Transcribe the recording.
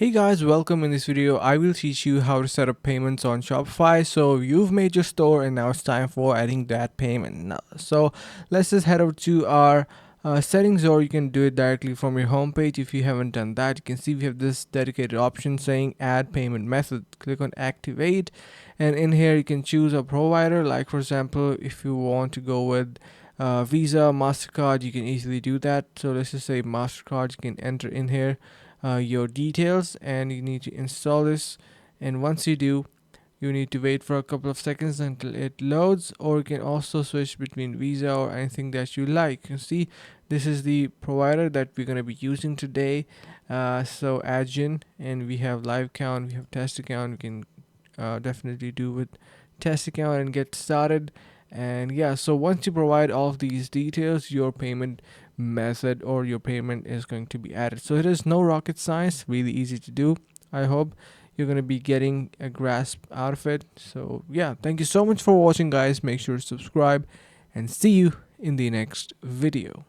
Hey guys, welcome. In this video I will teach you how to set up payments on Shopify. So you've made your store and now it's time for adding that payment. So let's just head over to our settings, or you can do it directly from your home page. If you haven't done that, you can see we have this dedicated option saying add payment method. Click on activate, and in here you can choose a provider. Like for example, if you want to go with Visa, MasterCard, you can easily do that. So let's just say MasterCard. You can enter in here your details and you need to install this, and once you do, you need to wait for a couple of seconds until it loads, or you can also switch between Visa or anything that you like. You see, this is the provider that we're going to be using today. So Adyen, and we have live account, we have test account. We can definitely do with test account and get started. And yeah, so once you provide all of these details, your payment method or your payment is going to be added. So it is no rocket science, really easy to do. I hope you're going to be getting a grasp out of it. So yeah, thank you so much for watching guys. Make sure to subscribe and see you in the next video.